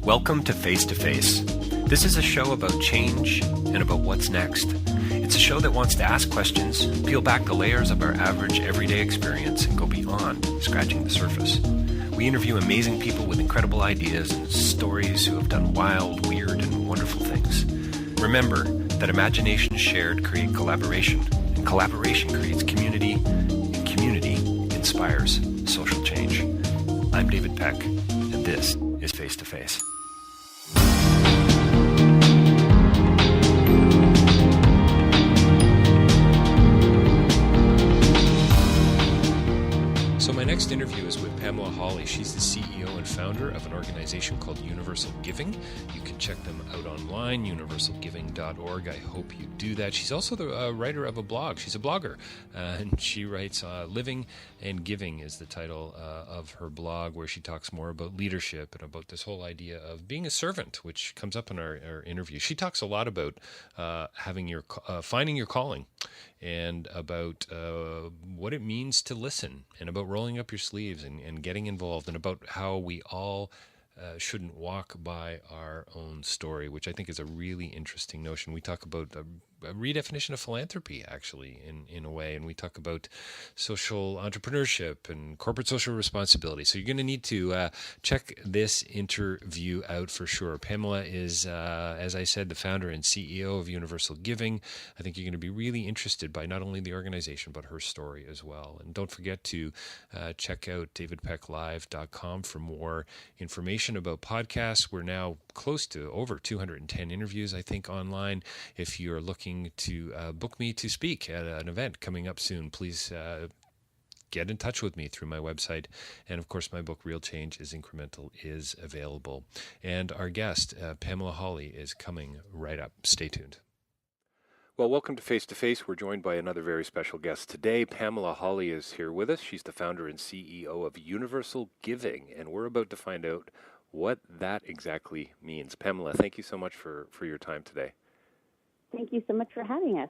Welcome to Face to Face. This is a show about change and about what's next. It's a show that wants to ask questions, peel back the layers of our average everyday experience, and go beyond scratching the surface. We interview amazing people with incredible ideas and stories who have done wild, weird, and wonderful things. Remember that imagination shared creates collaboration, and collaboration creates community, and community inspires social change. I'm David Peck, and this is Face to Face. So my next interview is with Pamela Hawley. She's the CEO and founder of an organization called Universal Giving. You can check them out online, universalgiving.org. I hope you do that. She's also the writer of a blog. She's a blogger, and she writes Living and Giving is the title of her blog, where she talks more about leadership and about this whole idea of being a servant, which comes up in our interview. She talks a lot about finding your calling, and about what it means to listen, and about rolling up your sleeves and getting involved, and about how we all shouldn't walk by our own story, which I think is a really interesting notion. We talk about a redefinition of philanthropy, actually, in a way, and we talk about social entrepreneurship and corporate social responsibility. So you're going to need to check this interview out for sure. Pamela is, as I said, the founder and CEO of Universal Giving. I think you're going to be really interested by not only the organization, but her story as well. And don't forget to check out davidpecklive.com for more information about podcasts. We're now close to over 210 interviews, I think, online. If you're looking to book me to speak at an event coming up soon, please get in touch with me through my website. And of course, my book, Real Change is Incremental, is available. And our guest, Pamela Hawley, is coming right up. Stay tuned. Well, welcome to Face to Face. We're joined by another very special guest today. Pamela Hawley is here with us. She's the founder and CEO of Universal Giving, and we're about to find out what that exactly means. Pamela, thank you so much for your time today. Thank you so much for having us.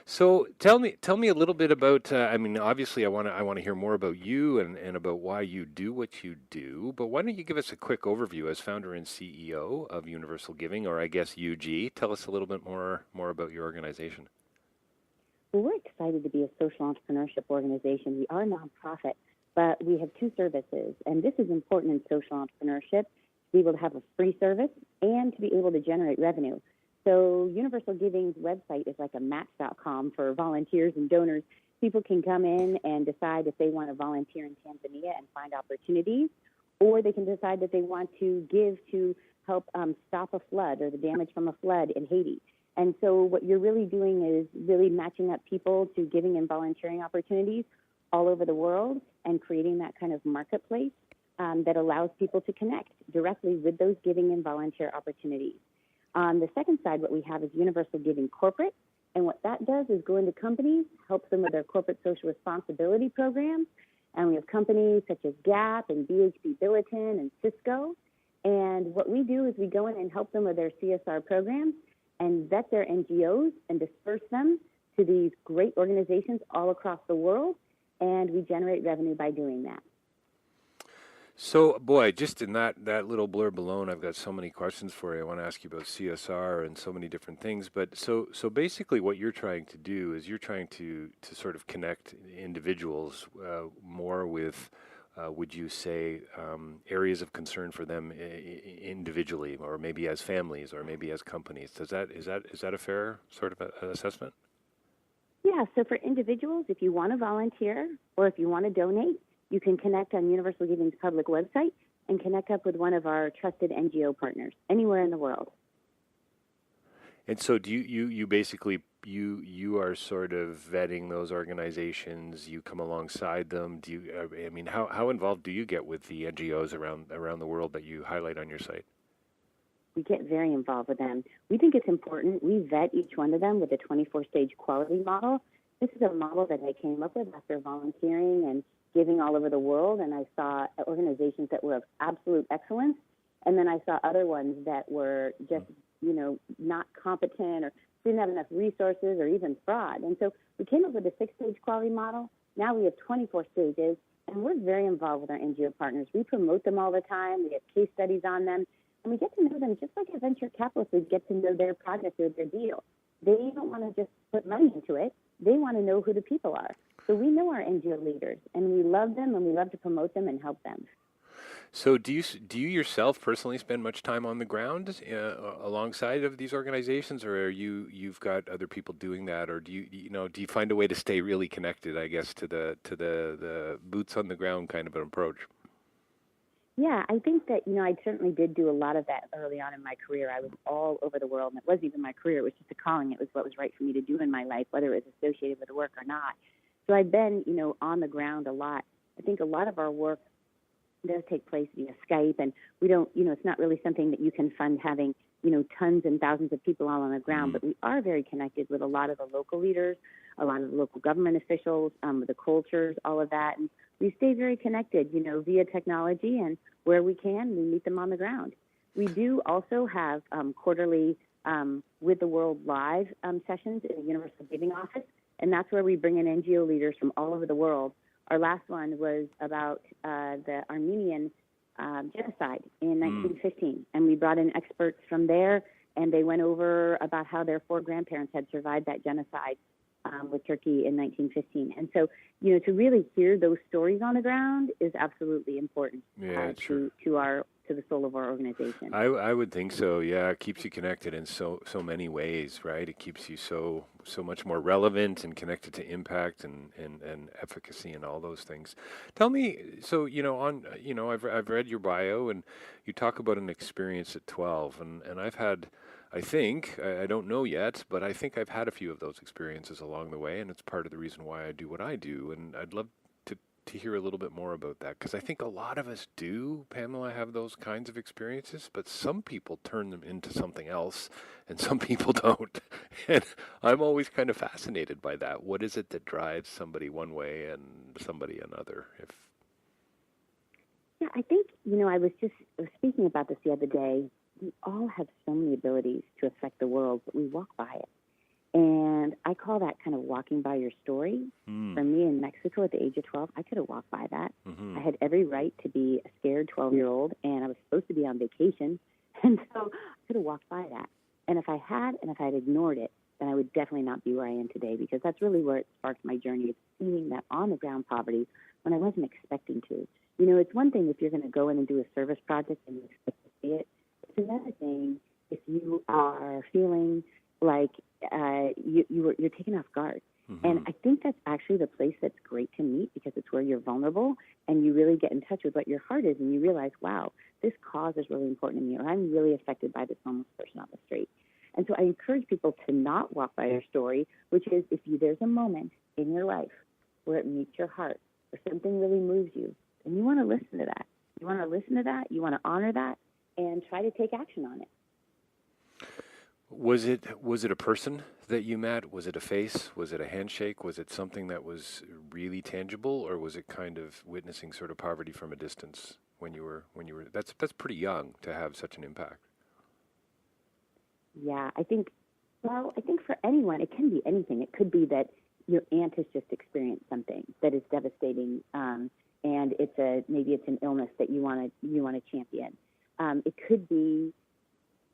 So tell me a little bit about. Obviously, I want to hear more about you and about why you do what you do. But why don't you give us a quick overview as founder and CEO of Universal Giving, or I guess UG? Tell us a little bit more about your organization. Well, we're excited to be a social entrepreneurship organization. We are a nonprofit, but we have two services, and this is important in social entrepreneurship: to be able to have a free service and to be able to generate revenue. So Universal Giving's website is like a match.com for volunteers and donors. People can come in and decide if they want to volunteer in Tanzania and find opportunities, or they can decide that they want to give to help stop a flood or the damage from a flood in Haiti. And so what you're really doing is really matching up people to giving and volunteering opportunities all over the world and creating that kind of marketplace that allows people to connect directly with those giving and volunteer opportunities. On the second side, what we have is Universal Giving Corporate, and what that does is go into companies, help them with their corporate social responsibility programs, and we have companies such as Gap and BHP Billiton and Cisco, and what we do is we go in and help them with their CSR programs and vet their NGOs and disperse them to these great organizations all across the world, and we generate revenue by doing that. So, boy, just in that little blurb alone, I've got so many questions for you. I want to ask you about CSR and so many different things. But so basically what you're trying to do is you're trying to sort of connect individuals more with, would you say, areas of concern for them individually, or maybe as families, or maybe as companies. Is that a fair sort of assessment? Yeah, so for individuals, if you want to volunteer or if you want to donate, you can connect on Universal Giving's public website and connect up with one of our trusted NGO partners anywhere in the world. And so do you basically, you are sort of vetting those organizations, you come alongside them. How involved do you get with the NGOs around the world that you highlight on your site? We get very involved with them. We think it's important. We vet each one of them with a 24-stage quality model. This is a model that I came up with after volunteering and giving all over the world, and I saw organizations that were of absolute excellence, and then I saw other ones that were just, not competent or didn't have enough resources or even fraud. And so we came up with a 6-stage quality model. Now we have 24 stages, and we're very involved with our NGO partners. We promote them all the time. We have case studies on them. and we get to know them just like a venture capitalist would get to know their project or their deal. They don't want to just put money into it. They want to know who the people are. So we know our NGO leaders, and we love them, and we love to promote them and help them. So do you yourself personally spend much time on the ground alongside of these organizations, or you've got other people doing that, or do you find a way to stay really connected, I guess, to the boots on the ground kind of an approach? Yeah, I think that, I certainly did do a lot of that early on in my career. I was all over the world, and it wasn't even my career. It was just a calling. It was what was right for me to do in my life, whether it was associated with the work or not. So I've been, on the ground a lot. I think a lot of our work does take place via Skype, and we don't, it's not really something that you can fund having, tons and thousands of people all on the ground, but we are very connected with a lot of the local leaders, a lot of the local government officials, the cultures, all of that. And we stay very connected, via technology, and where we can, we meet them on the ground. We do also have quarterly With the World Live sessions in the Universal Giving Office, and that's where we bring in NGO leaders from all over the world. Our last one was about the Armenian genocide in 1915, and we brought in experts from there, and they went over about how their 4 grandparents had survived that genocide with Turkey in 1915. And so, to really hear those stories on the ground is absolutely important to the soul of our organization. I would think so. Yeah, it keeps you connected in so many ways, right? It keeps you so much more relevant and connected to impact and efficacy and all those things. Tell me, so I've read your bio, and you talk about an experience at 12, and I've had, I think, I don't know yet, but I think I've had a few of those experiences along the way, and it's part of the reason why I do what I do. And I'd love to hear a little bit more about that, because I think a lot of us do, Pamela, have those kinds of experiences, but some people turn them into something else, and some people don't. And I'm always kind of fascinated by that. What is it that drives somebody one way and somebody another? Yeah, I think, I was speaking about this the other day. We all have so many abilities to affect the world, but we walk by it. And I call that kind of walking by your story. For me in Mexico at the age of 12, I could have walked by that. I had every right to be a scared 12-year-old, and I was supposed to be on vacation. And so I could have walked by that. And if I had ignored it, then I would definitely not be where I am today, because that's really where it sparked my journey, of seeing that on-the-ground poverty when I wasn't expecting to. It's one thing if you're going to go in and do a service project and you expect to see it. It's another thing if you are feeling like you're taken off guard. And I think that's actually the place that's great to meet, because it's where you're vulnerable and you really get in touch with what your heart is, and you realize, wow, this cause is really important to me, or I'm really affected by this homeless person on the street. And so I encourage people to not walk by their story, which is there's a moment in your life where it meets your heart, or something really moves you, and you want to listen to that. You want to listen to that, you want to honor that, and try to take action on it. Was it a person that you met? Was it a face? Was it a handshake? Was it something that was really tangible, or was it kind of witnessing sort of poverty from a distance when you were that's pretty young to have such an impact? Yeah, I think for anyone, it can be anything. It could be that your aunt has just experienced something that is devastating, and maybe it's an illness that you want to champion. It could be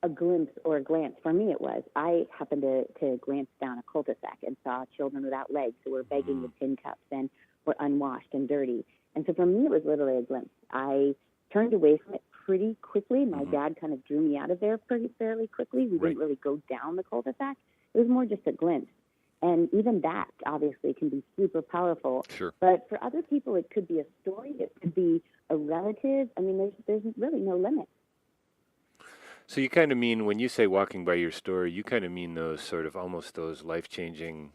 a glimpse or a glance. For me, it was. I happened to glance down a cul-de-sac and saw children without legs who were begging with tin cups and were unwashed and dirty. And so for me, it was literally a glimpse. I turned away from it pretty quickly. My dad kind of drew me out of there fairly quickly. We didn't really go down the cul-de-sac. It was more just a glimpse. And even that, obviously, can be super powerful. Sure. But for other people, it could be a story. It could be a relative. I mean, there's really no limit. So you kind of mean, when you say walking by your story, you kind of mean those sort of almost those life-changing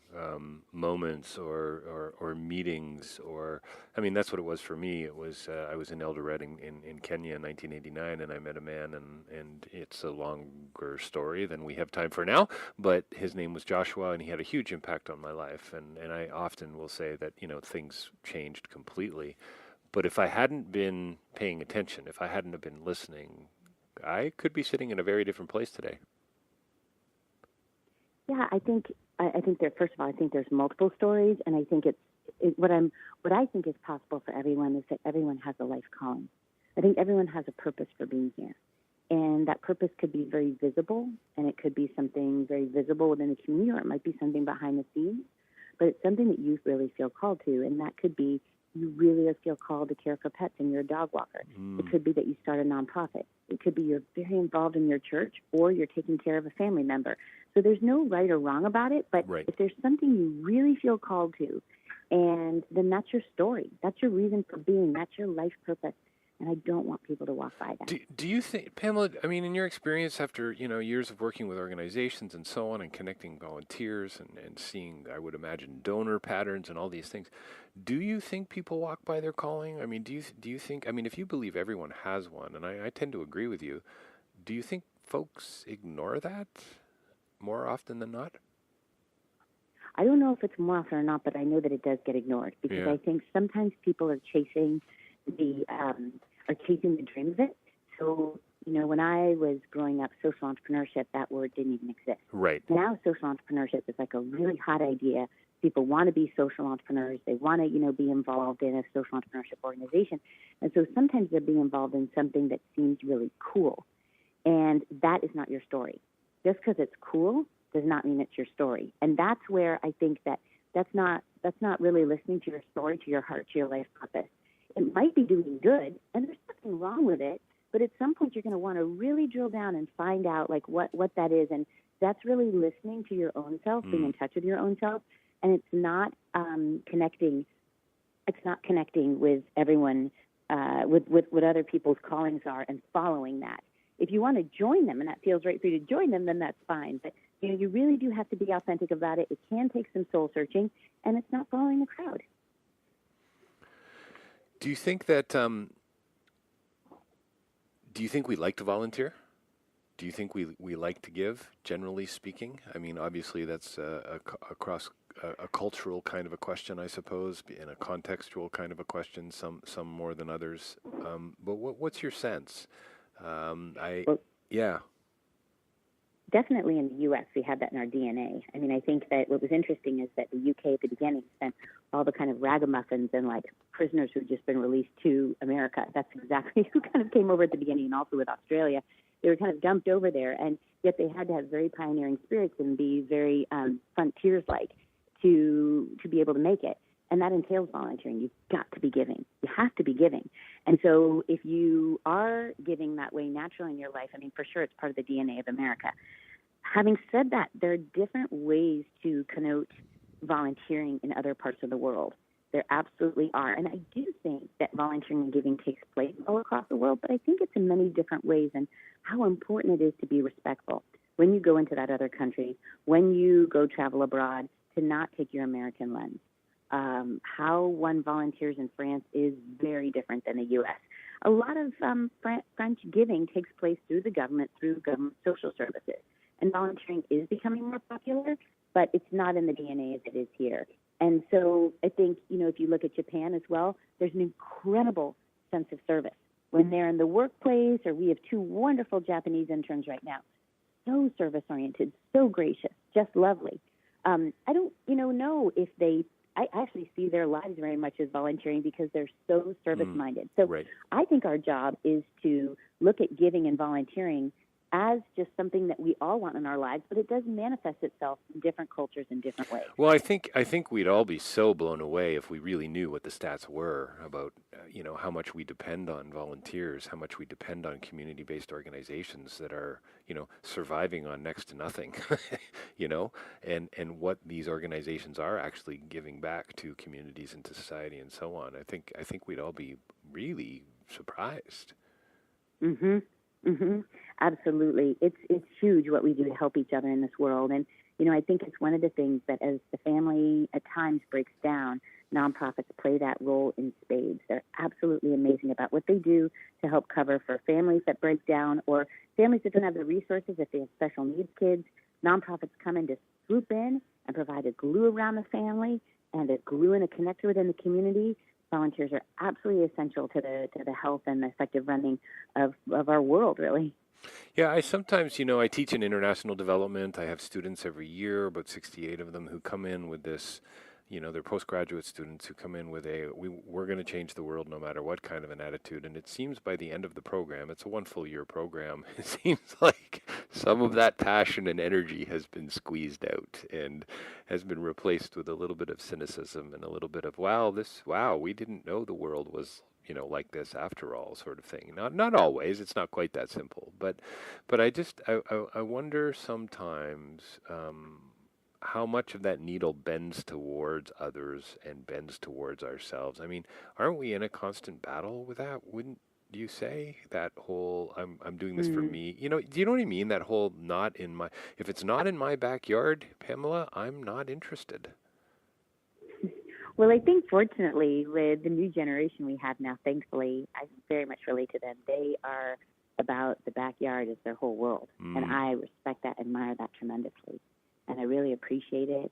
moments or meetings, or, I mean, that's what it was for me. It was, I was in Eldoret in Kenya in 1989, and I met a man, and it's a longer story than we have time for now, but his name was Joshua, and he had a huge impact on my life. And I often will say that, things changed completely. But if I hadn't been paying attention, if I hadn't have been listening, I could be sitting in a very different place today. Yeah, I think there. First of all, I think there's multiple stories, and I think what I think is possible for everyone is that everyone has a life calling. I think everyone has a purpose for being here, And that purpose could be very visible, and it could be something very visible within the community, or it might be something behind the scenes, but it's something that you really feel called to. And that could be you really feel called to care for pets and you're a dog walker. It could be that you start a nonprofit. It could be you're very involved in your church, or you're taking care of a family member. So there's no right or wrong about it, but if there's something you really feel called to, and then that's your story. That's your reason for being. That's your life purpose. And I don't want people to walk by that. Do you think, Pamela, I mean, in your experience after, years of working with organizations and so on and connecting volunteers and seeing, I would imagine, donor patterns and all these things, do you think people walk by their calling? I mean, do you think, I mean, if you believe everyone has one, and I tend to agree with you, do you think folks ignore that more often than not? I don't know if it's more often or not, but I know that it does get ignored, because I think sometimes people are chasing the dream of it. So, when I was growing up, social entrepreneurship, that word didn't even exist. Right. Now, social entrepreneurship is like a really hot idea. People want to be social entrepreneurs. They want to, be involved in a social entrepreneurship organization. And so sometimes they're being involved in something that seems really cool. And that is not your story. Just because it's cool does not mean it's your story. And that's where I think that's not really listening to your story, to your heart, to your life purpose. It might be doing good, and there's nothing wrong with it, but at some point you're going to want to really drill down and find out like what that is, and that's really listening to your own self, being in touch with your own self, and it's not connecting with everyone, with what other people's callings are and following that. If you want to join them and that feels right for you to join them, then that's fine. But you really do have to be authentic about it. It can take some soul searching, and it's not following the crowd. Do you think that? Do you think we like to volunteer? Do you think we like to give? Generally speaking, I mean, obviously that's across a cultural kind of a question, I suppose, and a contextual kind of a question. Some more than others. But what's your sense? Definitely in the U.S., we have that in our DNA. I mean, I think that what was interesting is that the U.K. at the beginning sent all the kind of ragamuffins and like prisoners who had just been released to America. That's exactly who kind of came over at the beginning, and also with Australia. They were kind of dumped over there, and yet they had to have very pioneering spirits and be very frontiers-like to be able to make it. And that entails volunteering. You've got to be giving. You have to be giving. And so if you are giving that way naturally in your life, I mean, for sure it's part of the DNA of America. Having said that, there are different ways to connote volunteering in other parts of the world. There absolutely are. And I do think that volunteering and giving takes place all across the world, but I think it's in many different ways, and how important it is to be respectful when you go into that other country, when you go travel abroad, to not take your American lens. How one volunteers in France is very different than the U.S. A lot of French giving takes place through government social services. And volunteering is becoming more popular, but it's not in the DNA as it is here. And so I think, if you look at Japan as well, there's an incredible sense of service. When they're in the workplace, or we have two wonderful Japanese interns right now, so service-oriented, so gracious, just lovely. I don't, know if I actually see their lives very much as volunteering, because they're so service-minded. So I think our job is to look at giving and volunteering as just something that we all want in our lives, but it does manifest itself in different cultures in different ways. Well, I think we'd all be so blown away if we really knew what the stats were about, how much we depend on volunteers, how much we depend on community-based organizations that are, surviving on next to nothing, and what these organizations are actually giving back to communities and to society and so on. I think we'd all be really surprised. Mm-hmm. Mm-hmm. Absolutely. It's huge what we do to help each other in this world. And, I think it's one of the things that as the family at times breaks down, nonprofits play that role in spades. They're absolutely amazing about what they do to help cover for families that break down, or families that don't have the resources if they have special needs kids. Nonprofits come in to swoop in and provide a glue around the family and a glue and a connector within the community. Volunteers are absolutely essential to the health and the effective running of our world, really. Yeah, I sometimes, I teach in international development. I have students every year, about 68 of them, who come in with this they're postgraduate students who come in with we're going to change the world no matter what kind of an attitude. And it seems by the end of the program, it's a 1 full year program, it seems like some of that passion and energy has been squeezed out and has been replaced with a little bit of cynicism and a little bit of, wow, we didn't know the world was, like this after all, sort of thing. Not always, it's not quite that simple, but I wonder sometimes, how much of that needle bends towards others and bends towards ourselves. I mean, aren't we in a constant battle with that? Wouldn't you say that whole I'm doing this for me? Do you know what I mean? That whole if it's not in my backyard, Pamela, I'm not interested. Well, I think fortunately with the new generation we have now, thankfully, I very much relate to them. They are about the backyard as their whole world. And I respect that, admire that tremendously. And I really appreciate it.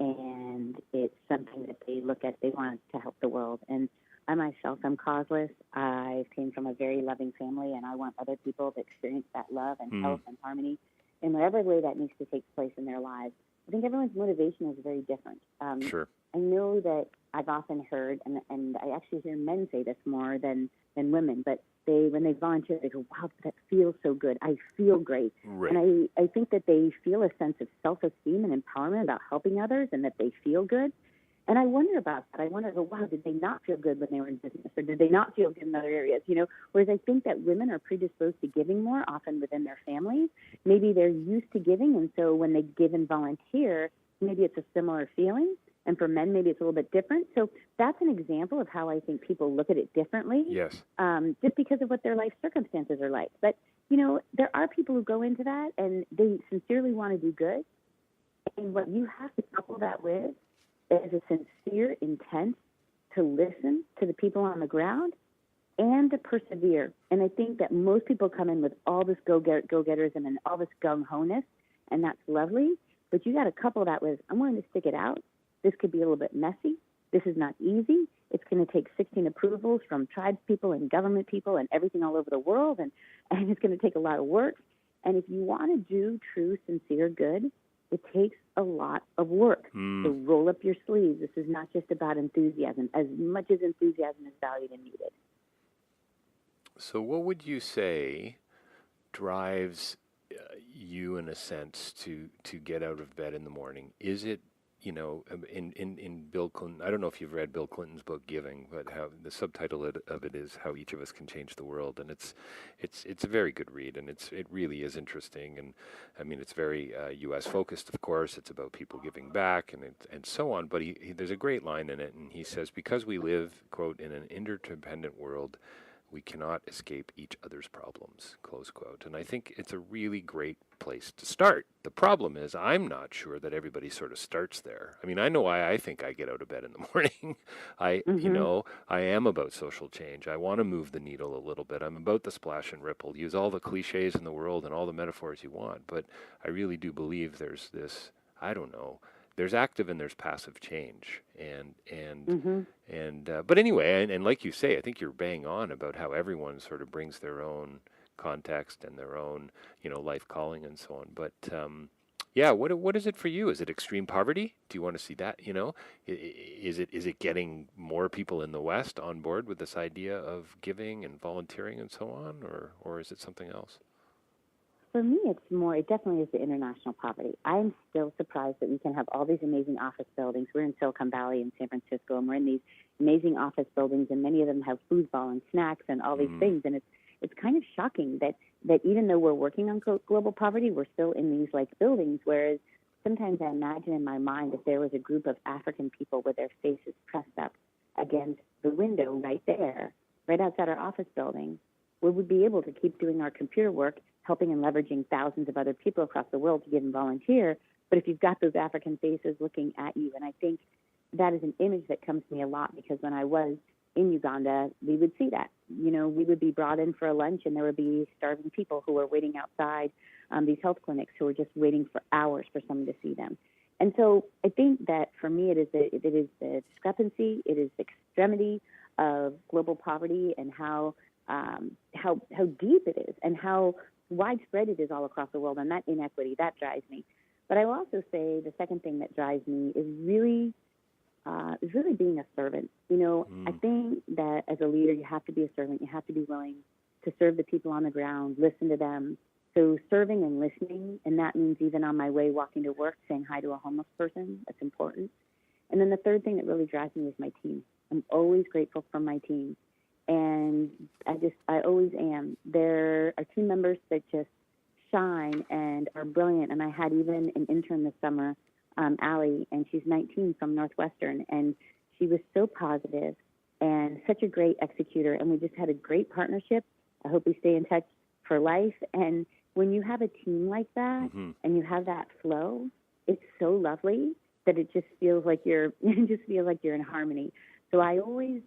And it's something that they look at, they want to help the world. And I myself am causeless. I came from a very loving family, and I want other people to experience that love and health and harmony in whatever way that needs to take place in their lives. I think everyone's motivation is very different. Sure. I know that I've often heard, and I actually hear men say this more than women, but when they volunteer, they go, wow, that feels so good. I feel great. Right. And I think that they feel a sense of self-esteem and empowerment about helping others and that they feel good. And I wonder about that. I wonder, wow, did they not feel good when they were in business, or did they not feel good in other areas? Whereas I think that women are predisposed to giving more often within their families. Maybe they're used to giving, and so when they give and volunteer, maybe it's a similar feeling. And for men, maybe it's a little bit different. So that's an example of how I think people look at it differently. Yes. Just because of what their life circumstances are like. But, there are people who go into that and they sincerely want to do good. And what you have to couple that with is a sincere intent to listen to the people on the ground and to persevere. And I think that most people come in with all this go-getterism and all this gung-ho-ness, and that's lovely. But you got to couple that with, I'm willing to stick it out. This could be a little bit messy. This is not easy. It's going to take 16 approvals from tribes people and government people and everything all over the world, and it's going to take a lot of work. And if you want to do true, sincere good, it takes a lot of work. So roll up your sleeves. This is not just about enthusiasm, as much as enthusiasm is valued and needed. So what would you say drives you, in a sense, to get out of bed in the morning? Is it, in Bill Clinton, I don't know if you've read Bill Clinton's book Giving, but how the subtitle of it is How Each of Us Can Change the World, and it's a very good read, and it really is interesting, and I mean it's very U.S. focused, of course. It's about people giving back and so on. But there's a great line in it, and he says, because we live, quote, in an interdependent world, we cannot escape each other's problems, close quote. And I think it's a really great place to start. The problem is I'm not sure that everybody sort of starts there. I mean, I know why I think I get out of bed in the morning. I am about social change. I want to move the needle a little bit. I'm about the splash and ripple. Use all the cliches in the world and all the metaphors you want. But I really do believe there's this, I don't know, there's active and there's passive change, but anyway, and like you say, I think you're bang on about how everyone sort of brings their own context and their own, life calling and so on. But what is it for you? Is it extreme poverty? Do you want to see that? Is it getting more people in the West on board with this idea of giving and volunteering and so on, or is it something else? For me, it definitely is the international poverty. I'm still surprised that we can have all these amazing office buildings. We're in Silicon Valley in San Francisco, and we're in these amazing office buildings, and many of them have foosball and snacks and all these things. And it's kind of shocking that even though we're working on global poverty, we're still in these buildings, whereas sometimes I imagine in my mind if there was a group of African people with their faces pressed up against the window right there, right outside our office building, we would be able to keep doing our computer work, helping and leveraging thousands of other people across the world to give and volunteer. But if you've got those African faces looking at you, and I think that is an image that comes to me a lot, because when I was in Uganda, we would see that. We would be brought in for a lunch, and there would be starving people who were waiting outside these health clinics who were just waiting for hours for someone to see them. And so I think that for me, it is the discrepancy, it is the extremity of global poverty and how deep it is and how widespread it is all across the world, and that inequity, that drives me. But I will also say the second thing that drives me is really is really being a servant. You know, I think that as a leader, you have to be a servant. You have to be willing to serve the people on the ground, listen to them. So serving and listening, and that means even on my way walking to work, saying hi to a homeless person. That's important. And then the third thing that really drives me is my team. I'm always grateful for my team. And I always am. There are team members that just shine and are brilliant. And I had even an intern this summer, Allie, and she's 19 from Northwestern. And she was so positive and such a great executor. And we just had a great partnership. I hope we stay in touch for life. And when you have a team like that and you have that flow, it's so lovely that it just feels like you're in harmony. So I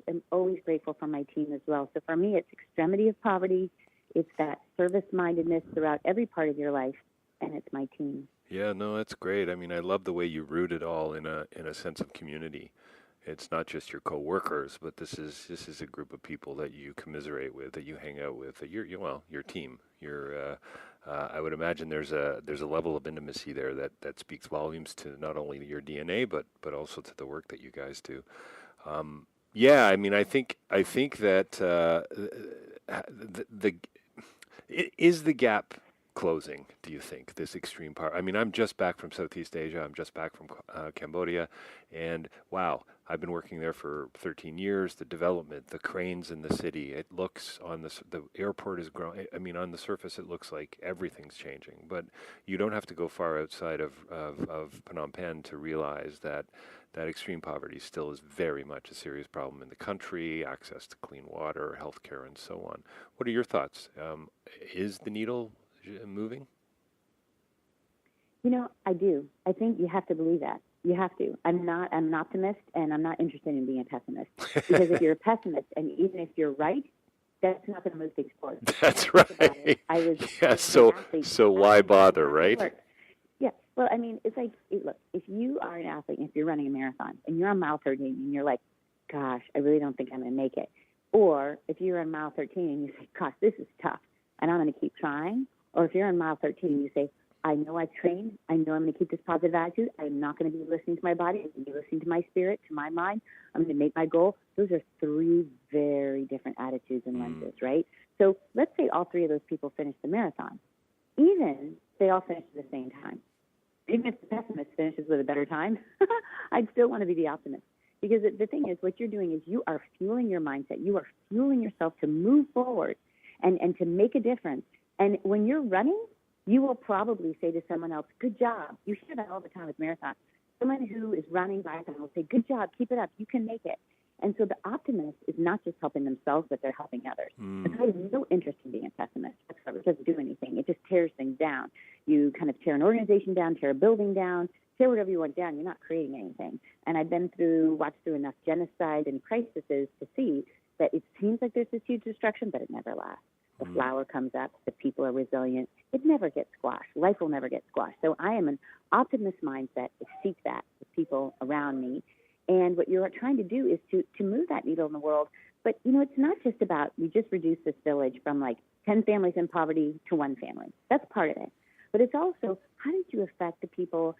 am always grateful for my team as well. So for me, it's extremity of poverty. It's that service-mindedness throughout every part of your life, and it's my team. Yeah, no, that's great. I mean, I love the way you root it all in a sense of community. It's not just your coworkers, but this is a group of people that you commiserate with, that you hang out with, that your team. I would imagine there's a level of intimacy there that speaks volumes to not only your DNA, but also to the work that you guys do. Yeah, I mean, I think that is the gap closing, do you think, this extreme part? I mean, I'm just back from Southeast Asia. I'm just back from Cambodia. And wow, I've been working there for 13 years. The development, the cranes in the city, it looks the airport is growing. I mean, on the surface, it looks like everything's changing. But you don't have to go far outside of Phnom Penh to realize that extreme poverty still is very much a serious problem in the country, access to clean water, healthcare, and so on. What are your thoughts? Is the needle moving? You know, I do. I think you have to believe that. You have to. I'm an optimist, and I'm not interested in being a pessimist. Because if you're a pessimist, and even if you're right, that's not going to move things forward. That's right. So why bother, right? Yeah. Well, I mean, it's like, look, if you are an athlete, and if you're running a marathon, and you're on mile 13, and you're like, gosh, I really don't think I'm going to make it. Or if you're on mile 13, and you say, gosh, this is tough, and I'm going to keep trying. Or if you're on mile 13 and you say, I know I've trained, I know I'm going to keep this positive attitude, I'm not going to be listening to my body, I'm going to be listening to my spirit, to my mind, I'm going to make my goal. Those are three very different attitudes and lenses, right? So let's say all three of those people finish the marathon. Even if they all finish at the same time. Even if the pessimist finishes with a better time, I'd still want to be the optimist. Because the thing is, what you're doing is you are fueling your mindset. You are fueling yourself to move forward and to make a difference. And when you're running, you will probably say to someone else, good job. You hear that all the time with marathons. Someone who is running marathon will say, good job, keep it up, you can make it. And so the optimist is not just helping themselves, but they're helping others. And so I have no interest in being a pessimist whatsoever. It doesn't do anything. It just tears things down. You kind of tear an organization down, tear a building down, tear whatever you want down. You're not creating anything. And I've watched through enough genocide and crises to see that it seems like there's this huge destruction, but it never lasts. The flower comes up. The people are resilient. It never gets squashed. Life will never get squashed. So I am an optimist mindset to seek that with people around me. And what you're trying to do is to move that needle in the world. But, you know, it's not just about we just reduced this village from like 10 families in poverty to one family. That's part of it. But it's also how did you affect the people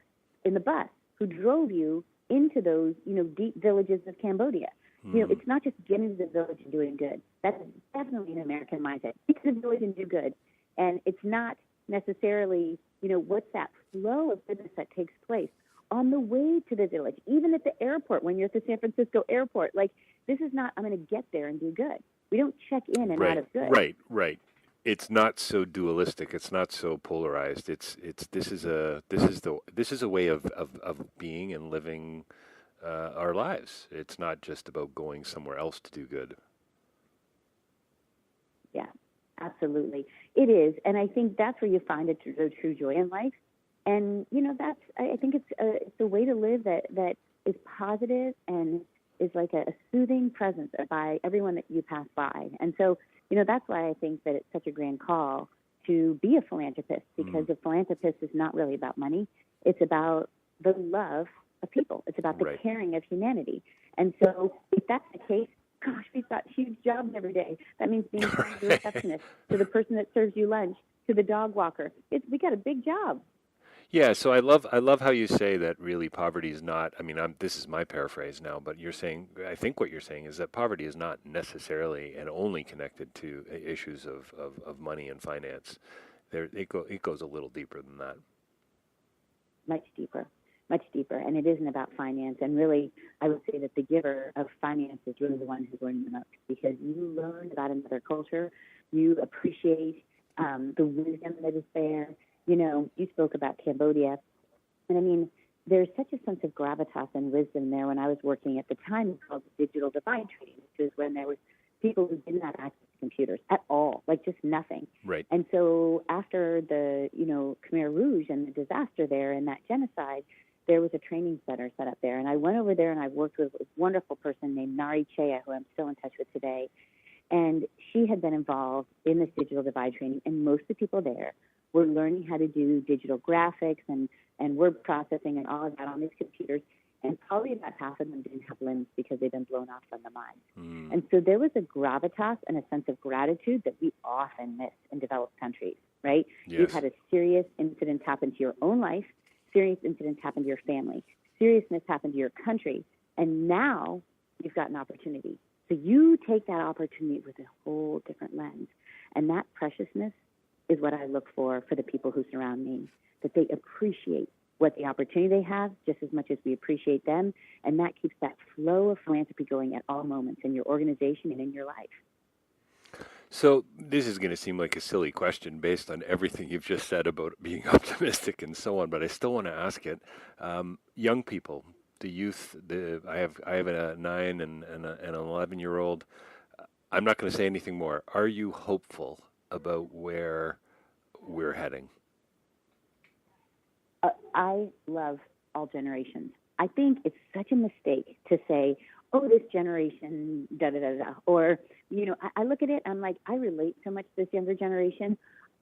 in the bus who drove you into those, you know, deep villages of Cambodia? You know, it's not just getting to the village and doing good. That's definitely an American mindset. Get to the village and do good. And it's not necessarily, you know, what's that flow of goodness that takes place on the way to the village, even at the airport when you're at the San Francisco airport. Like, this is not, I'm going to get there and do good. We don't check in and out of good. Right. It's not so dualistic. It's not so polarized. This is a way of being and living our lives. It's not just about going somewhere else to do good. Yeah, absolutely. It is. And I think that's where you find the true joy in life. And, you know, I think it's a way to live that is positive and is like a soothing presence by everyone that you pass by. And so, you know, that's why I think that it's such a grand call to be a philanthropist, because a philanthropist is not really about money. It's about the love of people. It's about the caring of humanity. And so if that's the case, gosh, we've got huge jobs every day. That means being kind to the receptionist, to the person that serves you lunch, to the dog walker. We got a big job. Yeah, so I love how you say that really poverty is not, I mean, this is my paraphrase now, but you're saying, I think what you're saying is that poverty is not necessarily and only connected to issues of money and finance. It goes a little deeper than that. Much deeper. And it isn't about finance. And really, I would say that the giver of finance is really the one who's learning the most, because you learn about another culture, you appreciate the wisdom that is there. You spoke about Cambodia, and I mean, there's such a sense of gravitas and wisdom there. When I was working at the time called digital divide trading, which was when there was people who didn't have access to computers at all, like just nothing. Right. And so after the, Khmer Rouge and the disaster there and that genocide, there was a training center set up there. And I went over there and I worked with a wonderful person named Nari Chea, who I'm still in touch with today. And she had been involved in this digital divide training, and most of the people there were learning how to do digital graphics and word processing and all of that on these computers. And probably about half of them didn't have limbs because they'd been blown off from the mines. And so there was a gravitas and a sense of gratitude that we often miss in developed countries, right? Yes. You've had a serious incident happen to your own life, serious incidents happen to your family, seriousness happen to your country, and now you've got an opportunity. So you take that opportunity with a whole different lens. And that preciousness is what I look for the people who surround me, that they appreciate what the opportunity they have just as much as we appreciate them. And that keeps that flow of philanthropy going at all moments in your organization and in your life. So this is going to seem like a silly question based on everything you've just said about being optimistic and so on, but I still want to ask it. Young people, the youth, I have a 9 and an 11-year-old. I'm not going to say anything more. Are you hopeful about where we're heading? I love all generations. I think it's such a mistake to say, oh, this generation, da-da-da-da. Or, I look at it, I'm like, I relate so much to this younger generation.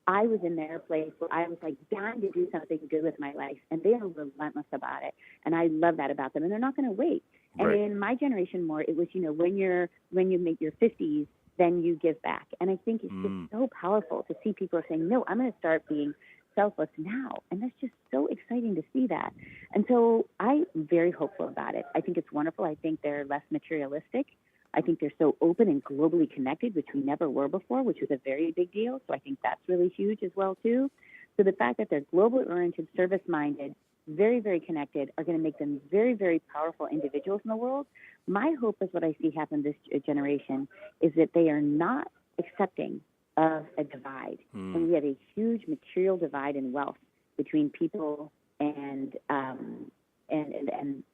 I was in their place where I was like dying to do something good with my life, and they are relentless about it. And I love that about them, and they're not going to wait. And Right. in my generation more, it was, when you make your 50s, then you give back. And I think it's just so powerful to see people saying, no, I'm going to start being selfless now. And that's just so exciting to see that. And so I'm very hopeful about it. I think it's wonderful. I think they're less materialistic. I think they're so open and globally connected, which we never were before, which was a very big deal. So I think that's really huge as well, too. So the fact that they're globally oriented, service-minded, very, very connected, are going to make them very, very powerful individuals in the world. My hope is what I see happen this generation is that they are not accepting of a divide. And we have a huge material divide in wealth between people and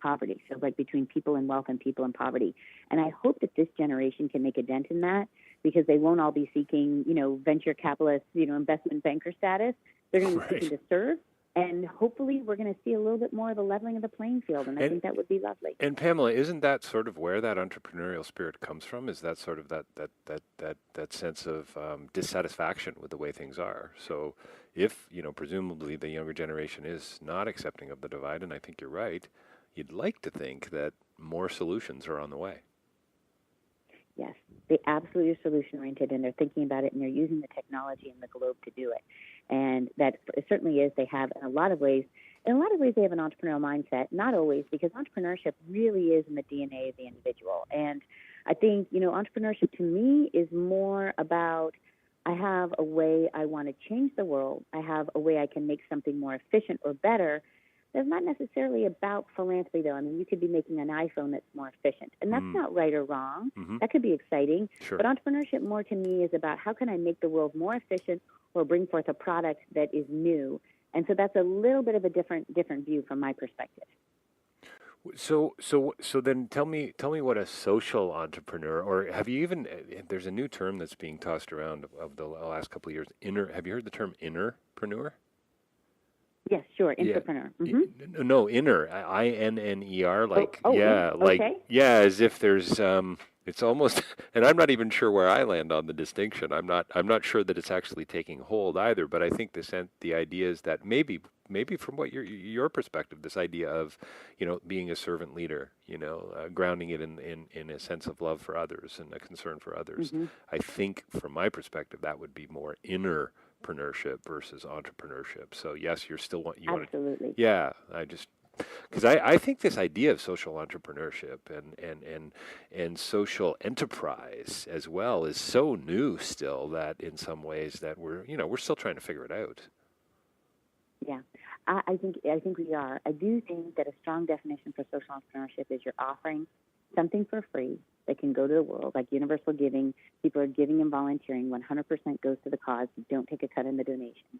poverty. So like between people in wealth and people in poverty. And I hope that this generation can make a dent in that, because they won't all be seeking, venture capitalist, investment banker status. They're going to be seeking to serve. And hopefully we're going to see a little bit more of the leveling of the playing field, and I think that would be lovely. And Pamela, isn't that sort of where that entrepreneurial spirit comes from? Is that sort of that sense of dissatisfaction with the way things are? So if, presumably the younger generation is not accepting of the divide, and I think you're right, you'd like to think that more solutions are on the way. Yes, they absolutely are solution-oriented, and they're thinking about it, and they're using the technology and the globe to do it. And that certainly is, they have in a lot of ways they have an entrepreneurial mindset. Not always, because entrepreneurship really is in the DNA of the individual. And I think, entrepreneurship to me is more about, I have a way I want to change the world. I have a way I can make something more efficient or better. That's not necessarily about philanthropy, though. I mean, you could be making an iPhone that's more efficient, and that's not right or wrong. That could be exciting. Sure. But entrepreneurship more to me is about how can I make the world more efficient or bring forth a product that is new. And so that's a little bit of a different view from my perspective. So then tell me what a social entrepreneur, or have you even, there's a new term that's being tossed around of the last couple of years, have you heard the term innerpreneur? Yes, sure. Entrepreneur. Yeah. No, inner, INNER, like, okay. as if there's, it's almost, and I'm not even sure where I land on the distinction. I'm not sure that it's actually taking hold either, but I think the idea is that maybe from what your perspective, this idea of, being a servant leader, grounding it in a sense of love for others and a concern for others. I think from my perspective, that would be more inner unwashedpreneurship versus entrepreneurship. So yes, you want Absolutely. yeah, because I think this idea of social entrepreneurship and social enterprise as well is so new still that in some ways that we're still trying to figure it out. Yeah, I think we are. I do think that a strong definition for social entrepreneurship is you're offering something for free that can go to the world, like universal giving. People are giving and volunteering. 100% goes to the cause. You don't take a cut in the donation.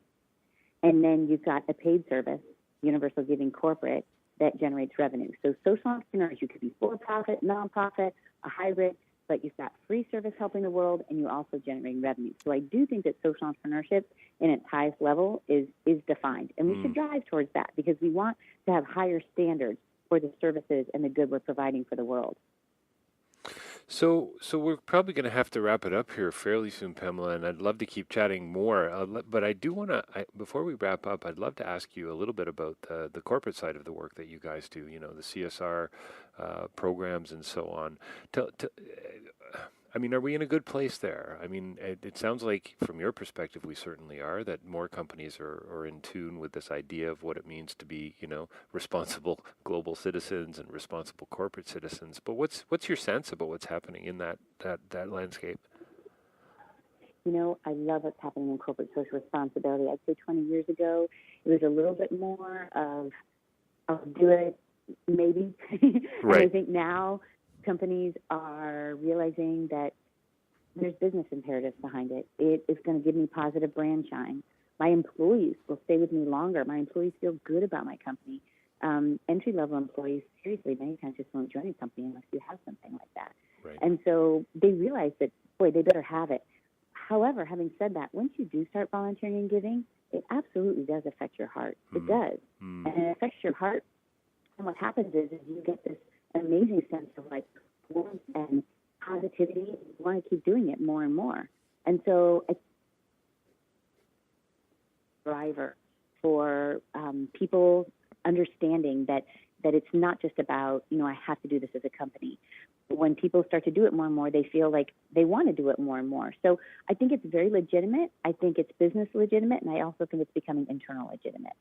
And then you've got a paid service, universal giving corporate, that generates revenue. So social entrepreneurs, you could be for-profit, non-profit, a hybrid, but you've got free service helping the world, and you're also generating revenue. So I do think that social entrepreneurship in its highest level is defined. And we should drive towards that because we want to have higher standards for the services and the good we're providing for the world. So we're probably going to have to wrap it up here fairly soon, Pamela, and I'd love to keep chatting more. But I do want to, before we wrap up, I'd love to ask you a little bit about the corporate side of the work that you guys do, the CSR programs and so on. Are we in a good place there? It sounds like from your perspective, we certainly are, that more companies are in tune with this idea of what it means to be, responsible global citizens and responsible corporate citizens. But what's your sense about what's happening in that landscape? I love what's happening in corporate social responsibility. I'd say 20 years ago, it was a little bit more of, I'll do it, maybe. Right. And I think now companies are realizing that there's business imperatives behind it. It is going to give me positive brand shine. My employees will stay with me longer. My employees feel good about my company. Entry-level employees, seriously, many times just won't join a company unless you have something like that. Right. And so they realize that, boy, they better have it. However, having said that, once you do start volunteering and giving, it absolutely does affect your heart. It does. And it affects your heart. And what happens is you get this amazing sense of warmth and positivity. You want to keep doing it more and more. And so a driver for people understanding that it's not just about, I have to do this as a company. When people start to do it more and more, they feel like they want to do it more and more. So I think it's very legitimate. I think it's business legitimate, and I also think it's becoming internal legitimate.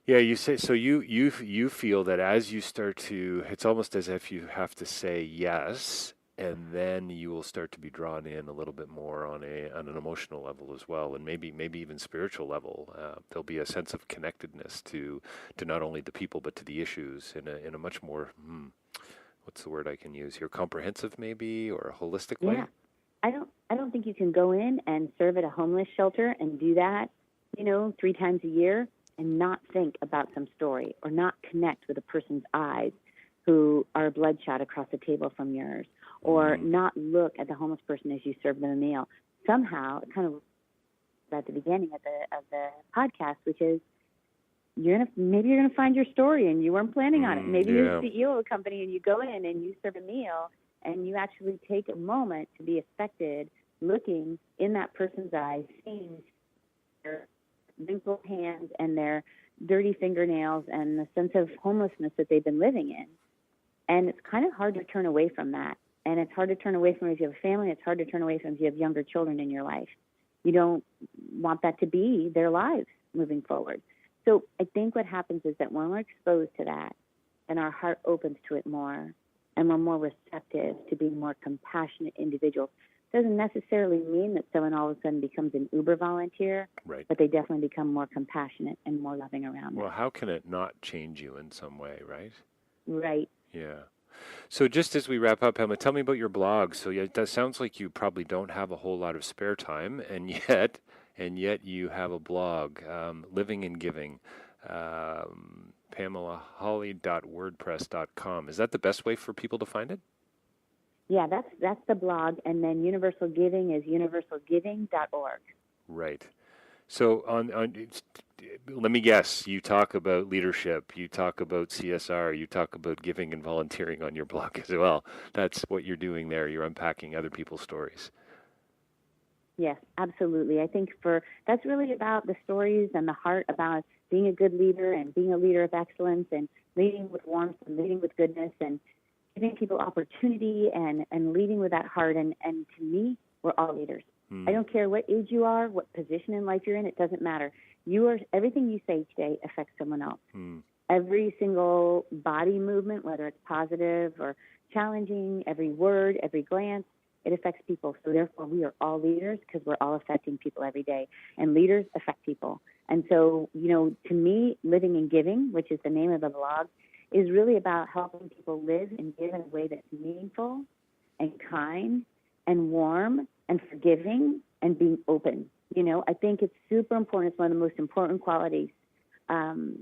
Yeah, you say so. You feel that as you start to, it's almost as if you have to say yes, and then you will start to be drawn in a little bit more on an emotional level as well, and maybe even spiritual level. There'll be a sense of connectedness to not only the people but to the issues in a much more what's the word I can use here? Comprehensive, maybe, or a holistic way. Yeah, I don't think you can go in and serve at a homeless shelter and do that, 3 times a year, and not think about some story or not connect with a person's eyes who are bloodshot across the table from yours, or not look at the homeless person as you serve them a meal. Somehow, it kind of at the beginning of the podcast, which is maybe you're gonna find your story and you weren't planning on it. Maybe you're the CEO of a company and you go in and you serve a meal and you actually take a moment to be affected, looking in that person's eyes, seeing their wrinkled hands and their dirty fingernails and the sense of homelessness that they've been living in. And it's kind of hard to turn away from that. And it's hard to turn away from it if you have a family. It's hard to turn away from if you have younger children in your life. You don't want that to be their lives moving forward. So I think what happens is that when we're exposed to that and our heart opens to it more and we're more receptive to being more compassionate individuals, doesn't necessarily mean that someone all of a sudden becomes an Uber volunteer, right, but they definitely become more compassionate and more loving around them. Well, how can it not change you in some way, right? Right. Yeah. So just as we wrap up, Pamela, tell me about your blog. So yeah, that sounds like you probably don't have a whole lot of spare time, and yet you have a blog, Living and Giving, PamelaHawley.wordpress.com. Is that the best way for people to find it? Yeah, that's the blog, and then Universal Giving is universalgiving.org. Right. So let me guess, you talk about leadership, you talk about CSR, you talk about giving and volunteering on your blog as well. That's what you're doing there. You're unpacking other people's stories. Yes, absolutely. I think that's really about the stories and the heart about being a good leader and being a leader of excellence and leading with warmth and leading with goodness and giving people opportunity and leading with that heart. And to me, we're all leaders. I don't care what age you are, what position in life you're in, it doesn't matter. Everything you say today affects someone else. Every single body movement, whether it's positive or challenging, every word, every glance, it affects people. So therefore, we are all leaders because we're all affecting people every day. And leaders affect people. And so, to me, Living and Giving, which is the name of the blog, is really about helping people live and give in a way that's meaningful and kind and warm and forgiving and being open. I think it's super important. It's one of the most important qualities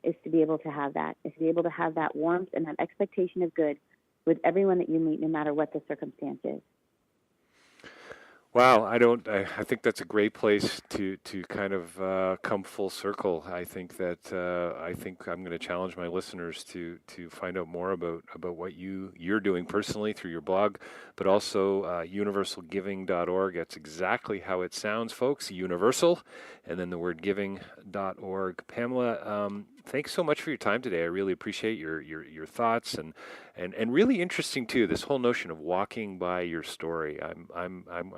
is to be able to have that, is to be able to have that warmth and that expectation of good with everyone that you meet, no matter what the circumstance is. Wow, I think that's a great place to kind of come full circle. I think I'm going to challenge my listeners to find out more about what you're doing personally through your blog, but also universalgiving.org. That's exactly how it sounds, folks. Universal, and then the word giving.org. Pamela, thanks so much for your time today. I really appreciate your thoughts and really interesting too. This whole notion of walking by your story. I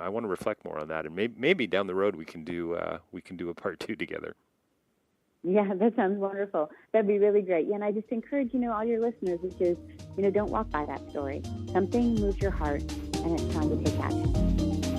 want to reflect more on that, and maybe down the road we can do a part 2 together. Yeah, that sounds wonderful. That'd be really great. Yeah, and I just encourage all your listeners, which is don't walk by that story. Something moves your heart, and it's time to take action.